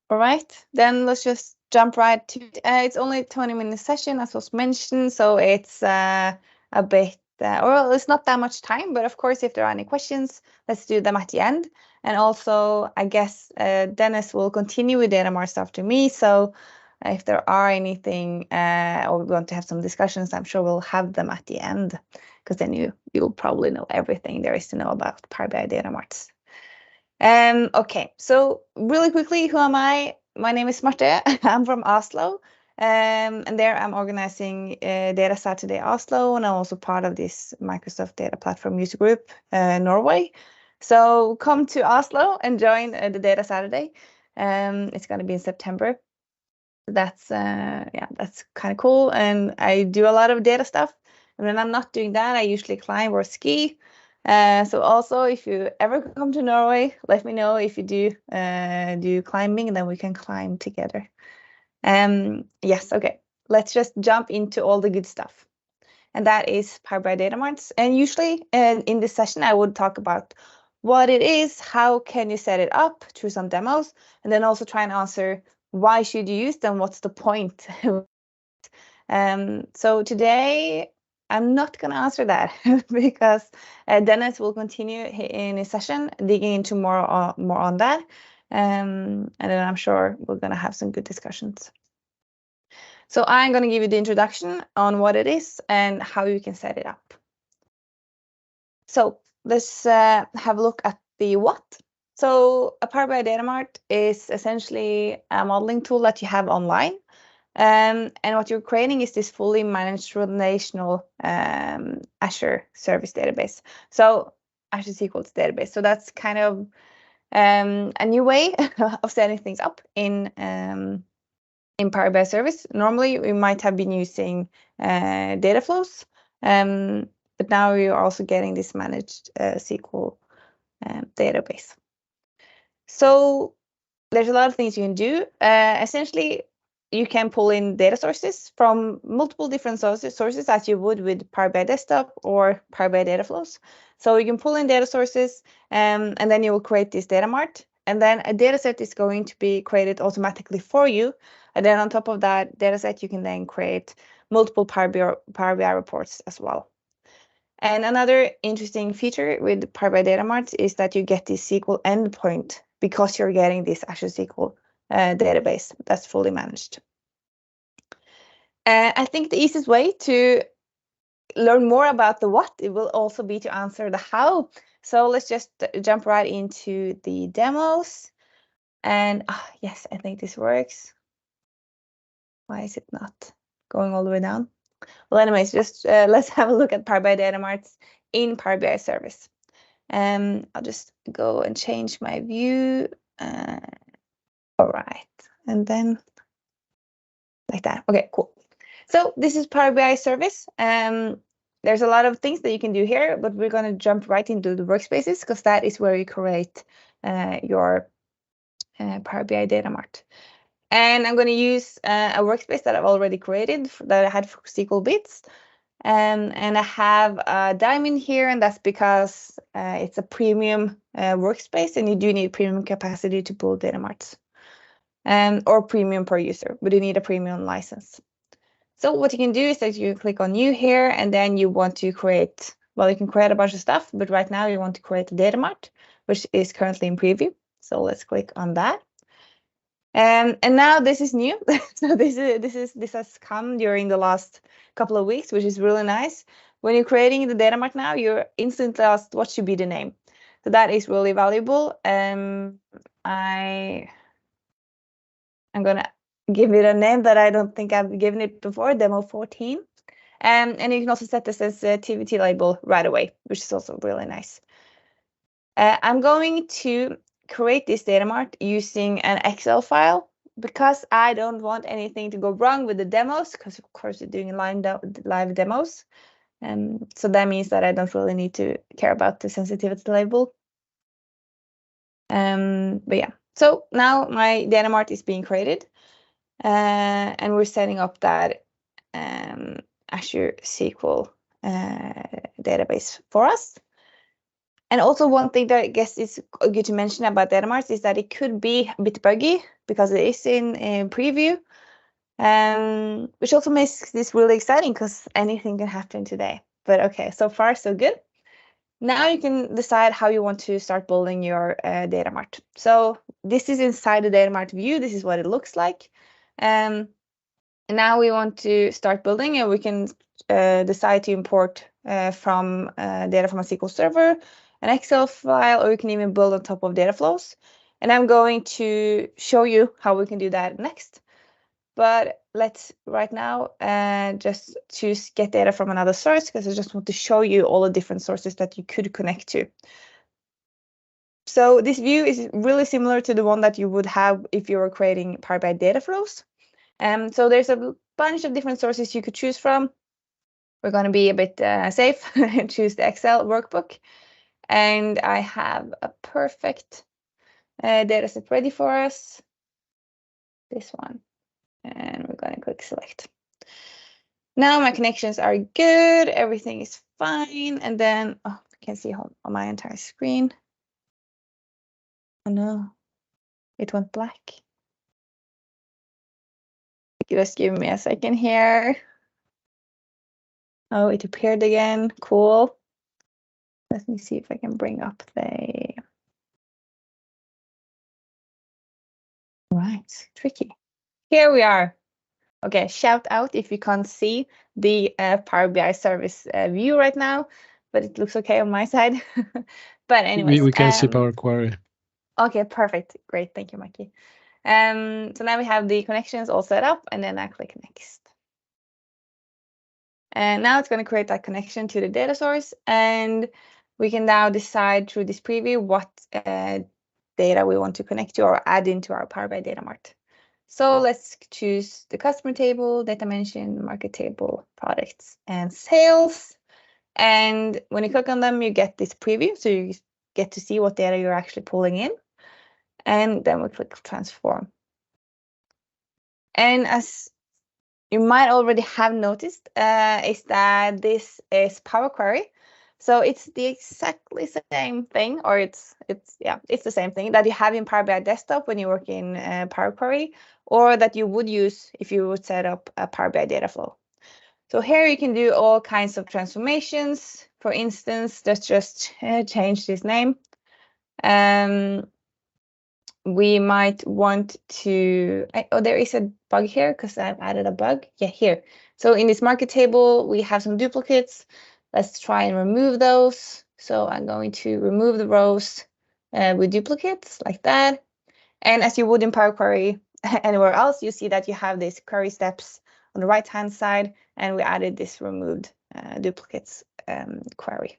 All right, then let's just jump right to it. It's only a 20-minute session, as was mentioned, so it's a bit, or it's not that much time, but of course, if there are any questions, let's do them at the end. And also, I guess Dennis will continue with Datamart after me, so if there are anything, or we want to have some discussions, I'm sure we'll have them at the end, because then you'll probably know everything there is to know about Power BI Datamarts. Okay, so really quickly, who am I? My name is Marthe. I'm from Oslo, and there I'm organizing Data Saturday Oslo, and I'm also part of this Microsoft Data Platform User Group, Norway. So come to Oslo and join the Data Saturday. It's going to be in September. That's yeah, that's kind of cool, and I do a lot of data stuff. And when I'm not doing that, I usually climb or ski. So also, if you ever come to Norway, let me know if you do climbing, and then we can climb together. Yes, okay. Let's just jump into all the good stuff. And that is Power BI Datamarts. And usually in this session, I would talk about what it is, how can you set it up through some demos, and then also try and answer why should you use them, what's the point? So today, I'm not going to answer that because Dennis will continue in his session, digging into more on that. And then I'm sure we're going to have some good discussions. So I'm going to give you the introduction on what it is and how you can set it up. So let's have a look at the what. So a Power BI Datamart is essentially a modeling tool that you have online. And what you're creating is this fully managed relational Azure service database. So Azure SQL database. So that's kind of a new way of setting things up in Power BI service. Normally, we might have been using data flows, but now we are also getting this managed SQL database. So there's a lot of things you can do. Essentially, you can pull in data sources from multiple different sources as you would with Power BI Desktop or Power BI Data Flows. So you can pull in data sources, and then you will create this data mart. And then a data set is going to be created automatically for you. And then on top of that data set, you can then create multiple Power BI reports as well. And another interesting feature with Power BI Data Mart is that you get this SQL endpoint because you're getting this Azure SQL database that's fully managed. I think the easiest way to learn more about the what, it will also be to answer the how. So let's just jump right into the demos. And yes, I think this works. Why is it not going all the way down? Well, anyways, just let's have a look at Power BI Data Marts in Power BI Service. I'll just go and change my view. All right, and then like that. Okay, cool. So this is Power BI Service. There's a lot of things that you can do here, but we're going to jump right into the workspaces because that is where you create your Power BI Data Mart. And I'm going to use a workspace that I've already created that I had for SQL Bits. And I have a diamond here, and that's because it's a premium workspace, and you do need premium capacity to pull data marts, or premium per user, but you need a premium license. So what you can do is that you click on new here, and then you want to create, well, you can create a bunch of stuff, but right now you want to create a data mart, which is currently in preview. So let's click on that. And now this is new. So this has come during the last couple of weeks, which is really nice. When you're creating the data mart now, you're instantly asked what should be the name. So that is really valuable. I'm gonna give it a name that I don't think I've given it before, demo 14. And you can also set the sensitivity label right away, which is also really nice. I'm going to create this data mart using an Excel file because I don't want anything to go wrong with the demos, because of course we're doing live demos. So that means that I don't really need to care about the sensitivity label. But yeah, so now my data mart is being created, and we're setting up that Azure SQL database for us. And also one thing that I guess is good to mention about data marts is that it could be a bit buggy because it is in preview, which also makes this really exciting because anything can happen today. But okay, so far so good. Now you can decide how you want to start building your Datamart. So this is inside the Datamart view. This is what it looks like. And now we want to start building, and we can decide to import from data from a SQL server, an Excel file, or you can even build on top of data flows. And I'm going to show you how we can do that next. But let's right now just choose get data from another source, because I just want to show you all the different sources that you could connect to. So this view is really similar to the one that you would have if you were creating Power BI data flows. So there's a bunch of different sources you could choose from. We're going to be a bit safe and choose the Excel workbook. And I have a perfect data set ready for us. This one. And we're going to click select. Now my connections are good. Everything is fine. And then, oh, I can see on my entire screen. Oh no, it went black. Just give me a second here. Oh, it appeared again. Cool. Let me see if I can bring up the... Right, tricky. Here we are. Okay, shout out if you can't see the Power BI service view right now, but it looks okay on my side. But anyways. We can see Power Query. Okay, perfect. Great. Thank you, Mikey. So now we have the connections all set up, and then I click next. And now it's going to create that connection to the data source, and we can now decide through this preview what data we want to connect to or add into our Power BI Datamart. So let's choose the customer table, data mention, market table, products, and sales. And when you click on them, you get this preview, so you get to see what data you're actually pulling in. And then we click transform. And as you might already have noticed, is that this is Power Query. So it's the exactly same thing, or it's the same thing that you have in Power BI Desktop when you work in Power Query, or that you would use if you would set up a Power BI data flow. So here you can do all kinds of transformations. For instance, let's just change this name. We might want to, oh, there is a bug here because I've added a bug. Yeah, here. So in this market table, we have some duplicates. Let's try and remove those. So I'm going to remove the rows with duplicates like that. And as you would in Power Query anywhere else, you see that you have these query steps on the right-hand side, and we added this removed duplicates query.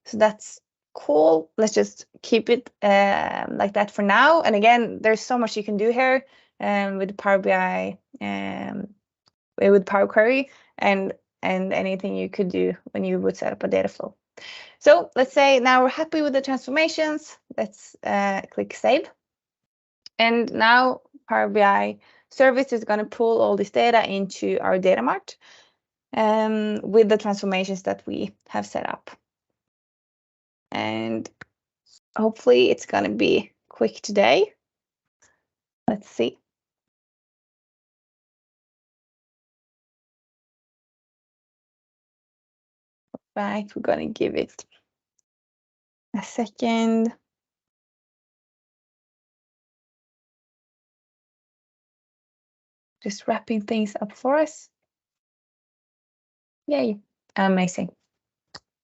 So that's cool. Let's just keep it like that for now. And again, there's so much you can do here with Power BI, with Power Query, and anything you could do when you would set up a data flow. So let's say now we're happy with the transformations. Let's click save. And now Power BI service is going to pull all this data into our Datamart with the transformations that we have set up. And hopefully it's going to be quick today. Let's see. Right, we're going to give it a second. Just wrapping things up for us. Yay, amazing.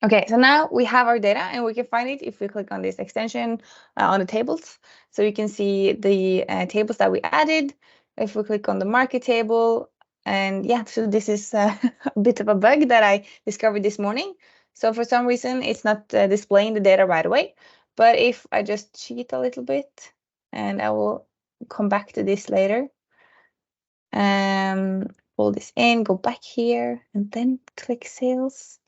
Okay, so now we have our data, and we can find it if we click on this extension on the tables. So you can see the tables that we added. If we click on the market table, and yeah, so this is a bit of a bug that I discovered this morning. So for some reason, it's not displaying the data right away. But if I just cheat a little bit, and I will come back to this later, pull this in, go back here, and then click sales.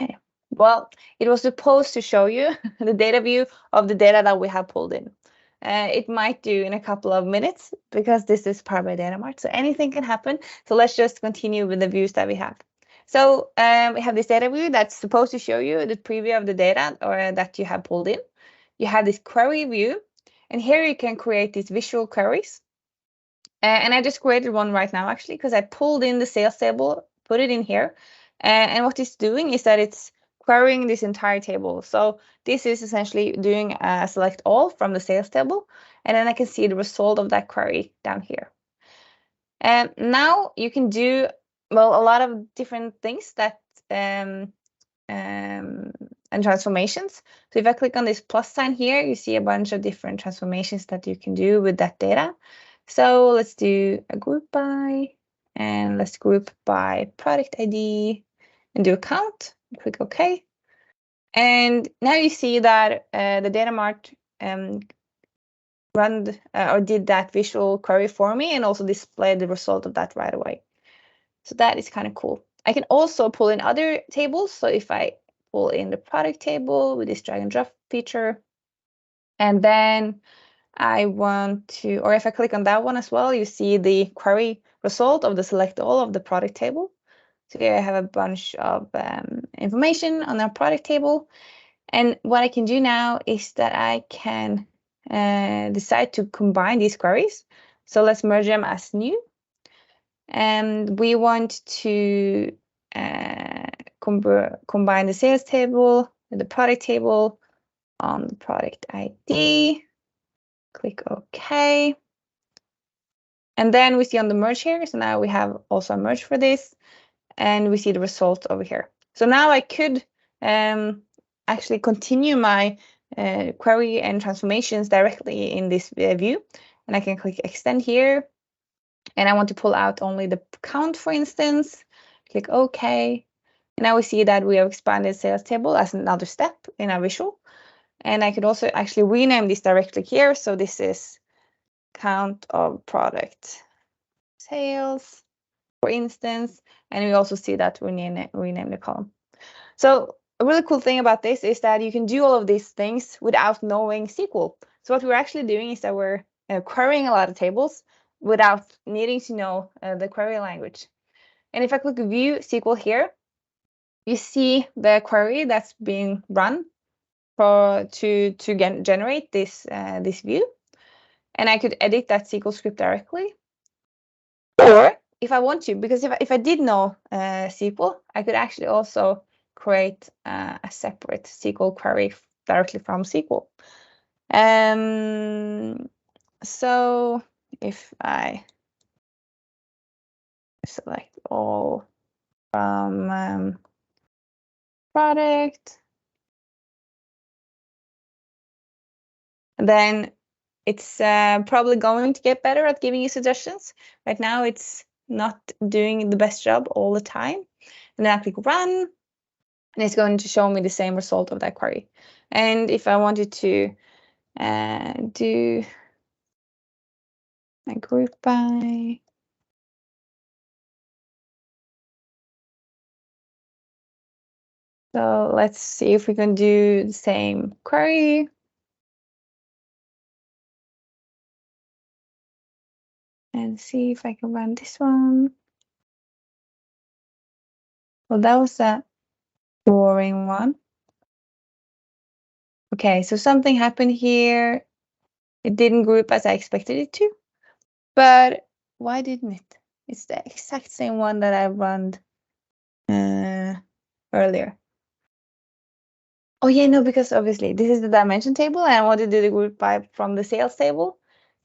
Okay. Well, it was supposed to show you the data view of the data that we have pulled in. It might do in a couple of minutes because this is Power BI Datamart, so anything can happen. So let's just continue with the views that we have. So we have this data view that's supposed to show you the preview of the data or that you have pulled in. you have this query view, and here you can create these visual queries. And I just created one right now, actually, because I pulled in the sales table, put it in here. And what it's doing is that it's querying this entire table. So this is essentially doing a select all from the sales table. And then I can see the result of that query down here. And now you can do, well, a lot of different things that and transformations. So if I click on this plus sign here, you see a bunch of different transformations that you can do with that data. So let's do a group by, and let's group by product ID and do a count. Click OK. And now you see that the Datamart run or did that visual query for me and also displayed the result of that right away. So that is kind of cool. I can also pull in other tables. So if I pull in the product table with this drag and drop feature, and then I want to, or if I click on that one as well, you see the query result of the select all of the product table. So here I have a bunch of information on our product table. And what I can do now is that I can decide to combine these queries. So let's merge them as new. And we want to combine the sales table with the product table on the product ID. Click OK. And then we see on the merge here, so now we have also a merge for this, and we see the result over here. So now I could actually continue my query and transformations directly in this view, and I can click extend here, and I want to pull out only the count, for instance. Click OK. And now we see that we have expanded sales table as another step in our visual. And I could also actually rename this directly here. So this is count of product sales, for instance. And we also see that we rename the column. So a really cool thing about this is that you can do all of these things without knowing SQL. So what we're actually doing is that we're querying a lot of tables without needing to know the query language. And if I click View SQL here, you see the query that's being run to generate this view. And I could edit that SQL script directly. Or if I want to, because if I did know SQL, I could actually also create a separate SQL query directly from SQL. So if I select all from product, then it's probably going to get better at giving you suggestions. Right now, it's not doing the best job all the time. And then I click run, and it's going to show me the same result of that query. And if I wanted to do a group by, so let's see if we can do the same query. And see if I can run this one. Well, that was a boring one. Okay, so something happened here. It didn't group as I expected it to. But why didn't it? It's the exact same one that I run earlier. Oh yeah, no, because obviously this is the dimension table and I want to do the group by from the sales table.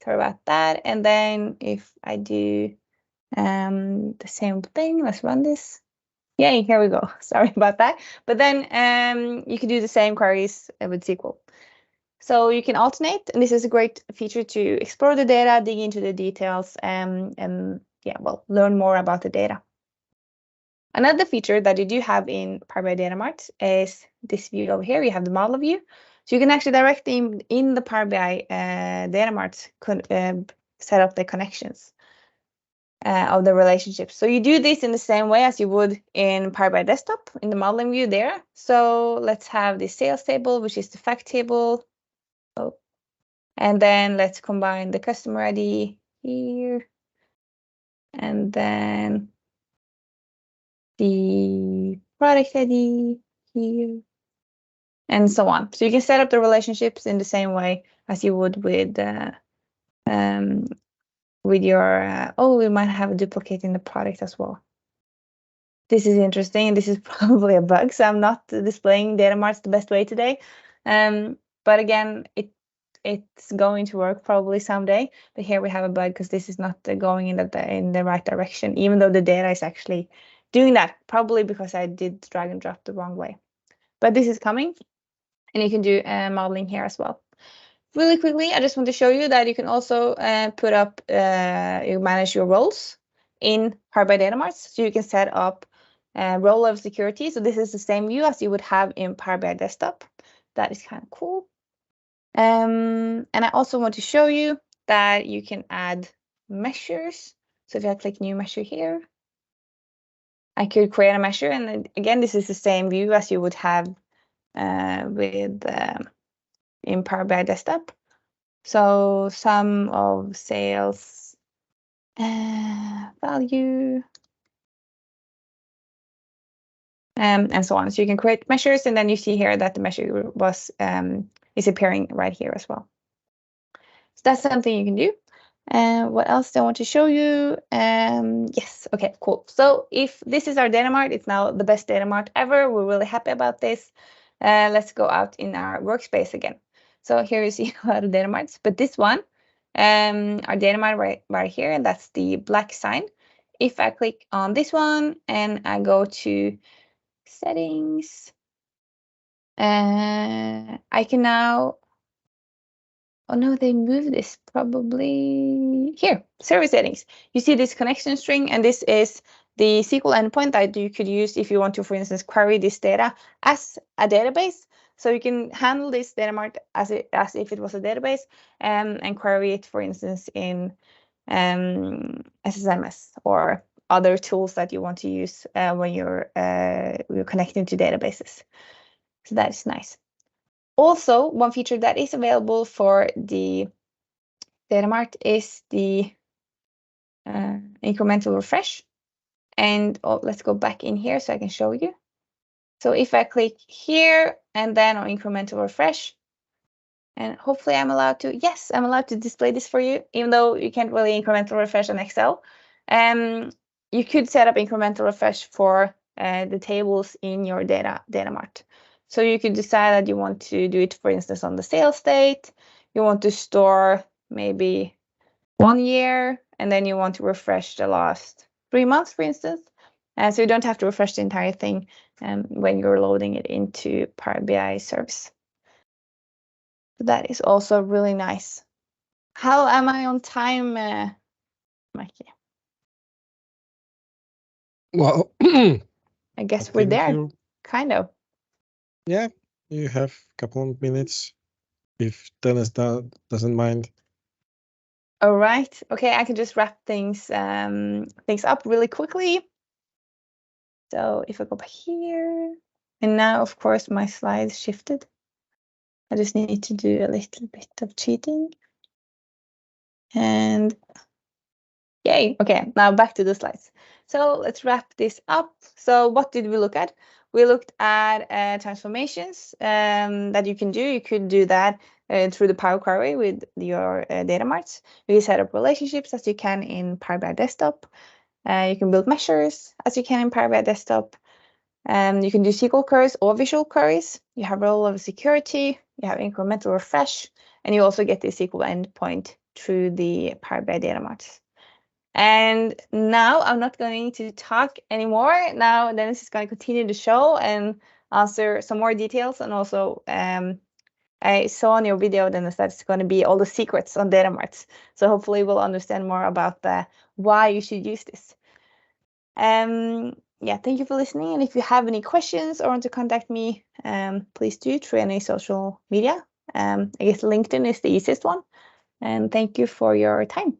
Sorry about that. And then if I do the same thing, let's run this. Yay, here we go. Sorry about that. But then you can do the same queries with SQL. So you can alternate, and this is a great feature to explore the data, dig into the details, and yeah, well, learn more about the data. Another feature that you do have in Power BI Datamart is this view over here. You have the model view. So you can actually directly in the Power BI Datamart set up the connections of the relationships. So you do this in the same way as you would in Power BI Desktop in the modeling view there. So let's have the sales table, which is the fact table. And then let's combine the customer ID here. And then the product ID here. and so on. So you can set up the relationships in the same way as you would with your, we might have a duplicate in the product as well. This is interesting. This is probably a bug, so I'm not displaying Datamarts the best way today. But again, it's going to work probably someday. But here we have a bug because this is not going in the right direction, even though the data is actually doing that, probably because I did drag and drop the wrong way. But this is coming, and you can do modeling here as well. Really quickly, I just want to show you that you can also put up, you manage your roles in Power BI Datamarts. So you can set up role level security. So this is the same view as you would have in Power BI Desktop. That is kind of cool. And I also want to show you that you can add measures. So if I click new measure here, I could create a measure. And again, this is the same view as you would have with in Power BI Desktop. So sum of sales value and so on. So you can create measures, and then you see here that the measure was is appearing right here as well. So that's something you can do. What else do I want to show you? Yes, okay, cool. So if this is our Datamart, it's now the best Datamart ever. We're really happy about this. Let's go out in our workspace again. So here you see a lot of Datamarts, but this one, our Datamart right here, and that's the black sign. If I click on this one and I go to settings, I can now, oh no, they moved this probably here, service settings. You see this connection string, and this is the SQL endpoint that you could use if you want to, for instance, query this data as a database. So you can handle this Datamart as if it was a database and query it, for instance, in SSMS or other tools that you want to use when you're connecting to databases. So that is nice. Also, one feature that is available for the Datamart is the incremental refresh. And let's go back in here so I can show you. So if I click here and then on incremental refresh, and hopefully I'm allowed to, yes, I'm allowed to display this for you, even though you can't really incremental refresh on Excel. You could set up incremental refresh for the tables in your Datamart. So you could decide that you want to do it, for instance, on the sales date. You want to store maybe 1 year, and then you want to refresh the last 3 months, for instance. So you don't have to refresh the entire thing when you're loading it into Power BI service. So that is also really nice. How am I on time, Mikey? Well, I guess we're there, kind of. Yeah, you have a couple of minutes if Dennis doesn't mind. All right. Okay, I can just wrap things up really quickly. So if I go back here, and now, of course, my slides shifted. I just need to do a little bit of cheating. And yay. Okay, now back to the slides. So let's wrap this up. So what did we look at? We looked at transformations that you can do. You could do that through the Power Query with your Datamarts. You can set up relationships as you can in Power BI Desktop. You can build measures as you can in Power BI Desktop. You can do SQL queries or visual queries. You have role level security. You have incremental refresh, and you also get the SQL endpoint through the Power BI Datamarts. And now I'm not going to talk anymore. Now Dennis is going to continue the show and answer some more details. And also, I saw on your video, Dennis, that it's going to be all the secrets on Datamarts. So hopefully we'll understand more about why you should use this. Yeah, thank you for listening. And if you have any questions or want to contact me, please do through any social media. I guess LinkedIn is the easiest one. And thank you for your time.